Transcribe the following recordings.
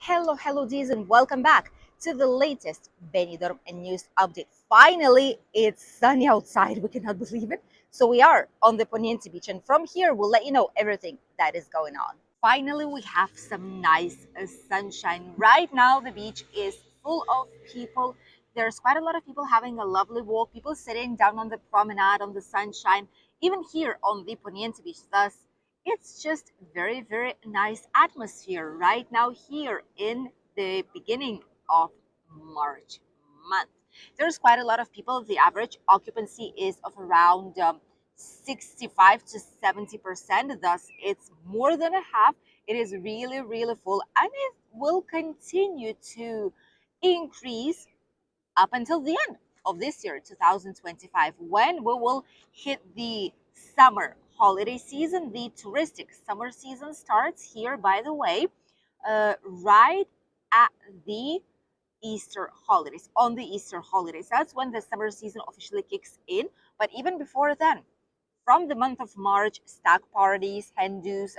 Hello, D's, and welcome back to the latest Benidorm news update. Finally, it's sunny outside. We cannot believe it. So we are on the Poniente Beach, and from here, we'll let you know everything that is going on. Finally, we have some nice sunshine. Right now, the beach is full of people. There's quite a lot of people having a lovely walk, people sitting down on the promenade on the sunshine, even here on the Poniente Beach. Thus, it's just very nice atmosphere right now here in the beginning of March month. There's quite a lot of people. The average occupancy is of around 65 to 70%. Thus, it's more than a half. It is really full, and it will continue to increase up until the end of this year, 2025, when we will hit the summer holiday season. The touristic summer season starts here, by the way, right at the Easter holidays, on the Easter holidays. That's when the summer season officially kicks in. But even before then, from the month of March, stag parties, Hindus,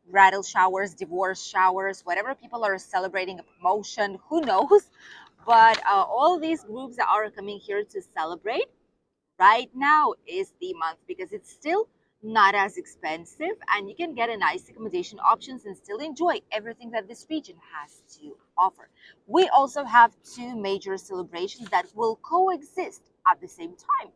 bridal showers, divorce showers, whatever people are celebrating a promotion, who knows? But all these groups that are coming here to celebrate right now is the month, because it's still not as expensive and you can get a nice accommodation options and still enjoy everything that this region has to offer. We also have two major celebrations that will coexist at the same time.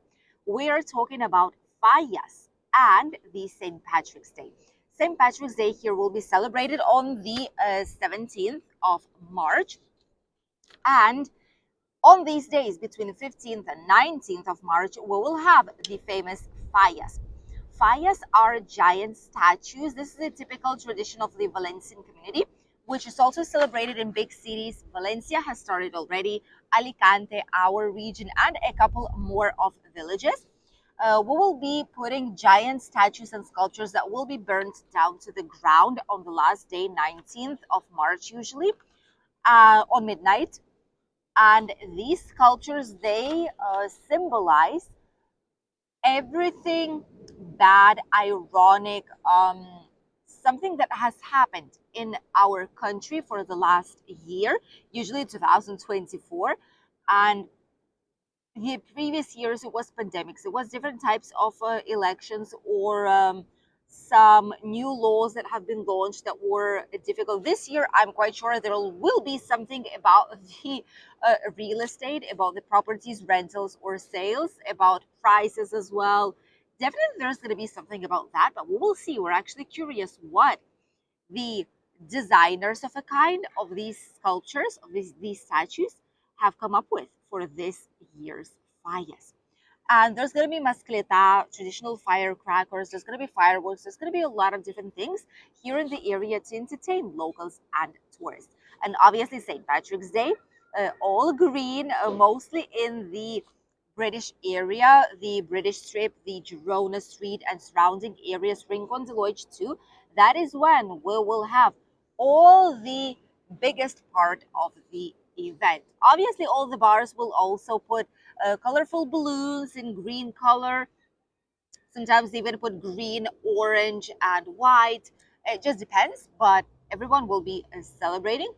We are talking about Fallas and the St. Patrick's Day. St. Patrick's Day here will be celebrated on the 17th of March, and on these days, between the 15th and 19th of March, we will have the famous Fallas. Fallas are giant statues. This is a typical tradition of the Valencian community, which is also celebrated in big cities. Valencia has started already, Alicante, our region, and a couple more of villages. We will be putting giant statues and sculptures that will be burnt down to the ground on the last day, 19th of March, usually on midnight. And these sculptures, they symbolize everything bad, ironic, something that has happened in our country for the last year, usually 2024. And the previous years, it was pandemics, it was different types of elections, or some new laws that have been launched that were difficult. This year, I'm quite sure there will be something about the real estate, about the properties rentals or sales, about prices as well. Definitely there's going to be something about that, but we will see. We're actually curious what the designers of a kind of these sculptures, of these statues, have come up with for this year's Fallas. And there's going to be mascleta, traditional firecrackers, there's going to be fireworks, there's going to be a lot of different things here in the area to entertain locals and tourists. And obviously, St. Patrick's Day, all green, mostly in the British area, the British Strip, the Girona Street, and surrounding areas, Rincon de Lodge too. That is when we will have all the biggest part of the event. Obviously, all the bars will also put colorful balloons in green color. Sometimes they even put green, orange, and white. It just depends, but everyone will be celebrating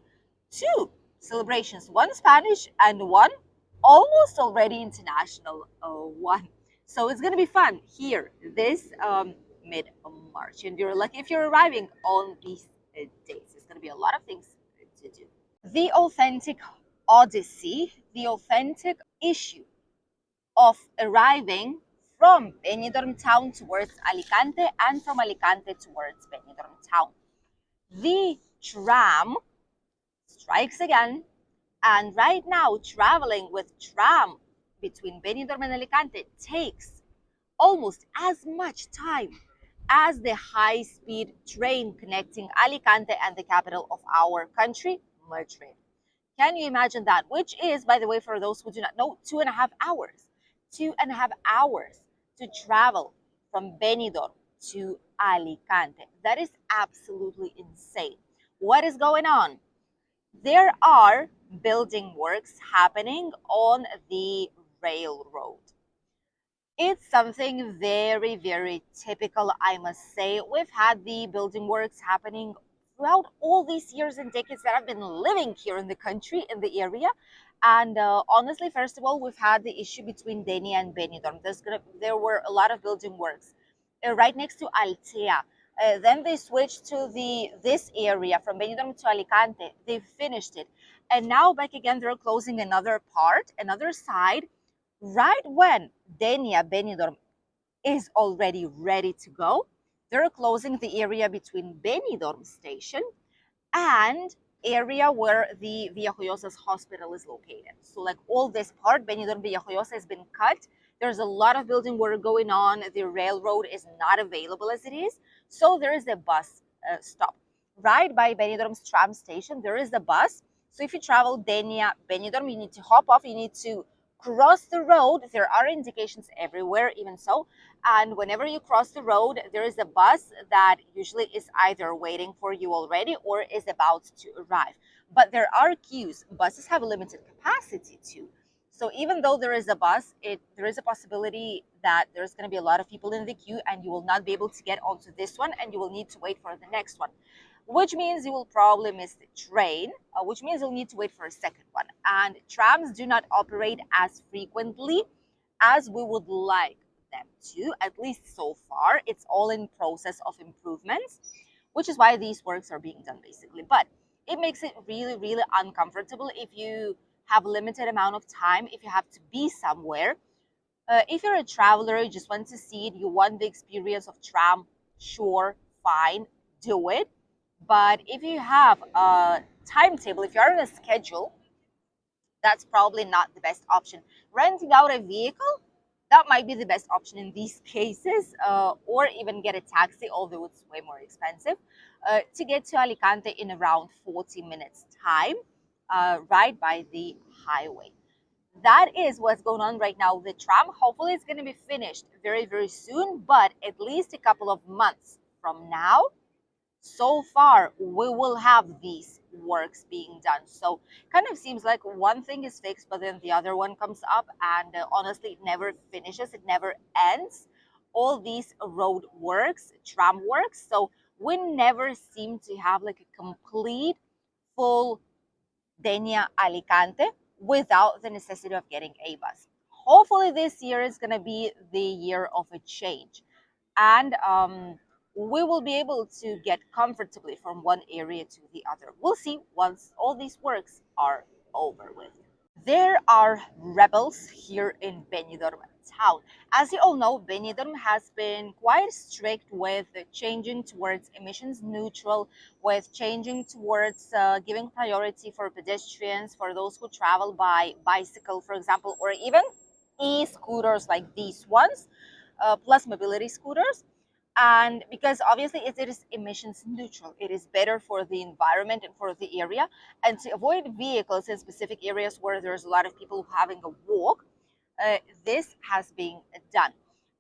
two celebrations, one Spanish and one almost already international one. So it's going to be fun here this mid March. And you're lucky if you're arriving on these days. There's going to be a lot of things to do. The authentic Odyssey, the authentic issue of arriving from Benidorm town towards Alicante and from Alicante towards Benidorm town. The tram strikes again, and right now traveling with tram between Benidorm and Alicante takes almost as much time as the high-speed train connecting Alicante and the capital of our country, Madrid. Can you imagine that? Which is, by the way, for those who do not know, 2.5 hours. 2.5 hours to travel from Benidorm to Alicante. That is absolutely insane. What is going on? There are building works happening on the railroad. It's something very typical, I must say. We've had the building works happening throughout all these years and decades that I've been living here in the country, in the area. And honestly, first of all, we've had the issue between Denia and Benidorm. There were a lot of building works right next to Altea. Then they switched to this area from Benidorm to Alicante. They finished it, and now back again they're closing another part, another side, right when Denia Benidorm is already ready to go. They're closing the area between Benidorm station and area where the Villajoyosa's hospital is located. So like all this part, Benidorm Villajoyosa has been cut. There's a lot of building work going on. The railroad is not available as it is. So there is a bus stop. Right by Benidorm's tram station, there is a bus. So if you travel Denia, Benidorm, you need to hop off. You need to cross the road. There are indications everywhere, even so. And whenever you cross the road, there is a bus that usually is either waiting for you already or is about to arrive. But there are queues. Buses have a limited capacity too. So even though there is a bus, there is a possibility that there's going to be a lot of people in the queue and you will not be able to get onto this one and you will need to wait for the next one, which means you will probably miss the train, which means you'll need to wait for a second one. And trams do not operate as frequently as we would like them to, at least so far. It's all in process of improvements, which is why these works are being done basically. But it makes it really, really uncomfortable if you have a limited amount of time, if you have to be somewhere. If you're a traveler, you just want to see it, you want the experience of tram, sure, fine, do it. But if you have a timetable, if you're on a schedule, that's probably not the best option. Renting out a vehicle, that might be the best option in these cases, or even get a taxi, although it's way more expensive, to get to Alicante in around 40 minutes time, right by the highway. That is what's going on right now. The tram, hopefully it's going to be finished very, very soon, but at least a couple of months from now, so far we will have these works being done. So kind of seems like one thing is fixed but then the other one comes up, and honestly it never finishes, it never ends, all these road works, tram works. So we never seem to have like a complete full Denia Alicante without the necessity of getting a bus. Hopefully this year is going to be the year of a change, and we will be able to get comfortably from one area to the other. We'll see once all these works are over with. There are rebels here in Benidorm town. As you all know, Benidorm has been quite strict with changing towards emissions neutral, with changing towards giving priority for pedestrians, for those who travel by bicycle, for example, or even e-scooters like these ones, plus mobility scooters. And because obviously it is emissions neutral, it is better for the environment and for the area, and to avoid vehicles in specific areas where there's a lot of people having a walk, this has been done.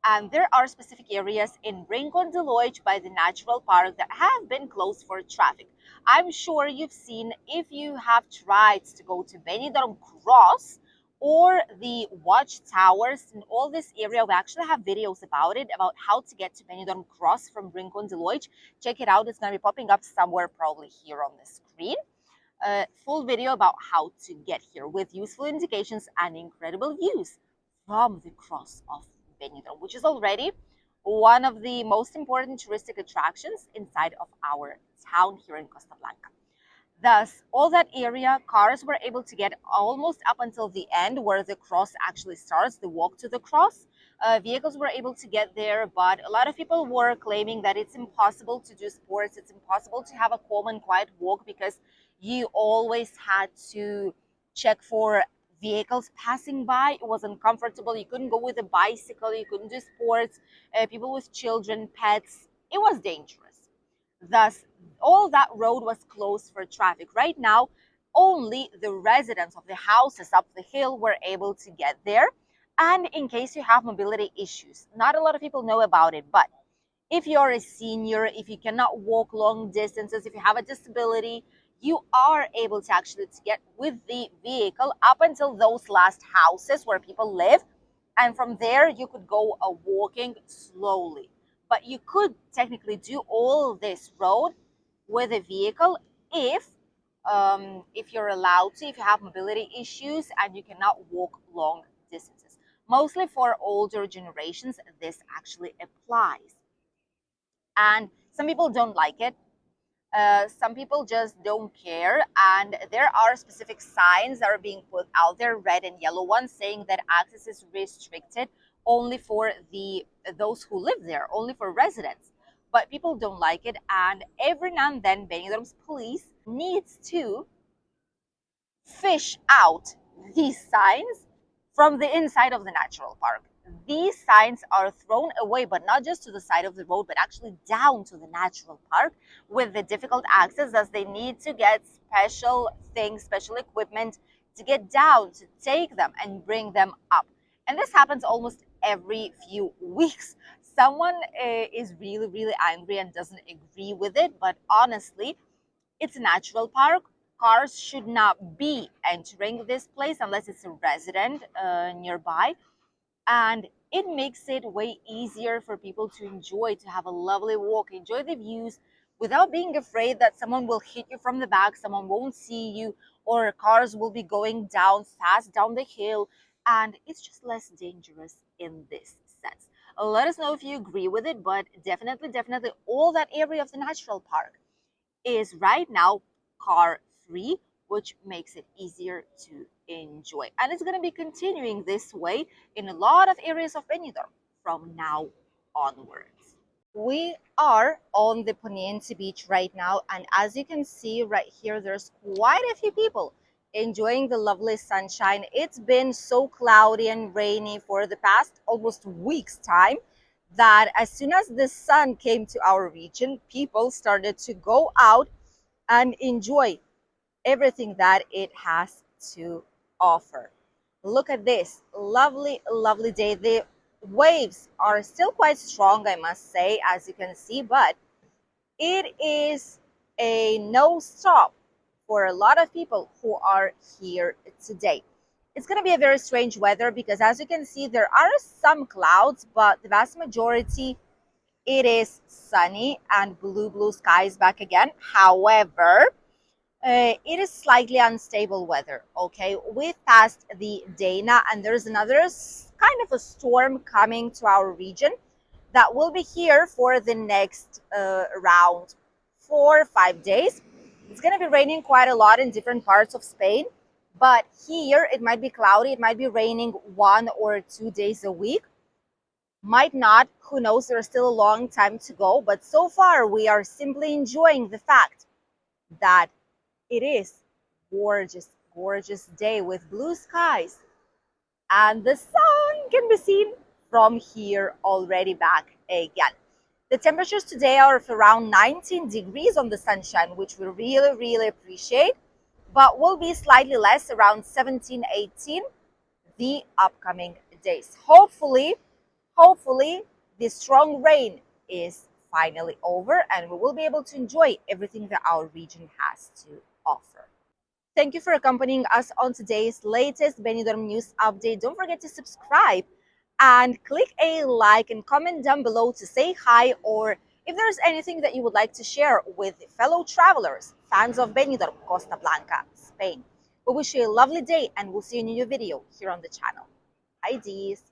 And there are specific areas in Rincon de Loix by the natural park that have been closed for traffic. I'm sure you've seen, if you have tried to go to Benidorm Cross or the watchtowers in all this area. We actually have videos about it, about how to get to Benidorm Cross from Rincon de Loix. Check it out. It's going to be popping up somewhere probably here on the screen. Full video about how to get here with useful indications and incredible views from the cross of Benidorm, which is already one of the most important touristic attractions inside of our town here in Costa Blanca. Thus, all that area, cars were able to get almost up until the end where the cross actually starts, the walk to the cross. Vehicles were able to get there, but a lot of people were claiming that it's impossible to do sports. It's impossible to have a calm and quiet walk because you always had to check for vehicles passing by. It was uncomfortable. You couldn't go with a bicycle. You couldn't do sports. People with children, pets. It was dangerous. Thus, all that road was closed for traffic. Right now, only the residents of the houses up the hill were able to get there. And in case you have mobility issues, not a lot of people know about it, but if you're a senior, if you cannot walk long distances, if you have a disability, you are able to actually get with the vehicle up until those last houses where people live. And from there, you could go walking slowly. But you could technically do all this road with a vehicle if you're allowed to, if you have mobility issues and you cannot walk long distances. Mostly for older generations, this actually applies. And some people don't like it. Some people just don't care, and there are specific signs that are being put out there, red and yellow ones, saying that access is restricted only for those who live there, only for residents. But people don't like it, and every now and then Benidorm's police needs to fish out these signs from the inside of the natural park. These signs are thrown away, but not just to the side of the road, but actually down to the natural park with the difficult access, as they need to get special things, special equipment to get down, to take them and bring them up. And this happens almost every few weeks. Someone is really, really angry and doesn't agree with it, but honestly, it's a natural park. Cars should not be entering this place unless it's a resident nearby. And it makes it way easier for people to enjoy, to have a lovely walk, enjoy the views without being afraid that someone will hit you from the back, someone won't see you, or cars will be going down fast down the hill. And it's just less dangerous in this sense. Let us know if you agree with it, but definitely all that area of the natural park is right now car free, which makes it easier to enjoy. And it's going to be continuing this way in a lot of areas of Benidorm from now onwards. We are on the Poniente beach right now, and as you can see right here, there's quite a few people enjoying the lovely sunshine. It's been so cloudy and rainy for the past almost week's time that as soon as the sun came to our region, people started to go out and enjoy everything that it has to offer. Look at this lovely, lovely day. The waves are still quite strong, I must say, as you can see, but it is a no stop for a lot of people who are here today. It's going to be a very strange weather because, as you can see, there are some clouds, but the vast majority, it is sunny and blue skies back again. However, it is slightly unstable weather. Okay, we've passed the Dana, and there's another kind of a storm coming to our region that will be here for the next around 4 or 5 days. It's going to be raining quite a lot in different parts of Spain, but here it might be cloudy, it might be raining 1 or 2 days a week, might not, who knows, there's still a long time to go. But so far we are simply enjoying the fact that it is gorgeous day with blue skies, and the sun can be seen from here already back again. The temperatures today are of around 19 degrees on the sunshine, which we really appreciate, but will be slightly less, around 17, 18 the upcoming days. Hopefully the strong rain is finally over and we will be able to enjoy everything that our region has to offer. Thank you for accompanying us on today's latest Benidorm news update. Don't forget to subscribe and click a like and comment down below to say hi, or if there's anything that you would like to share with fellow travelers, fans of Benidorm, Costa Blanca, Spain. We wish you a lovely day and we'll see you in a new video here on the channel. Hi, Dees.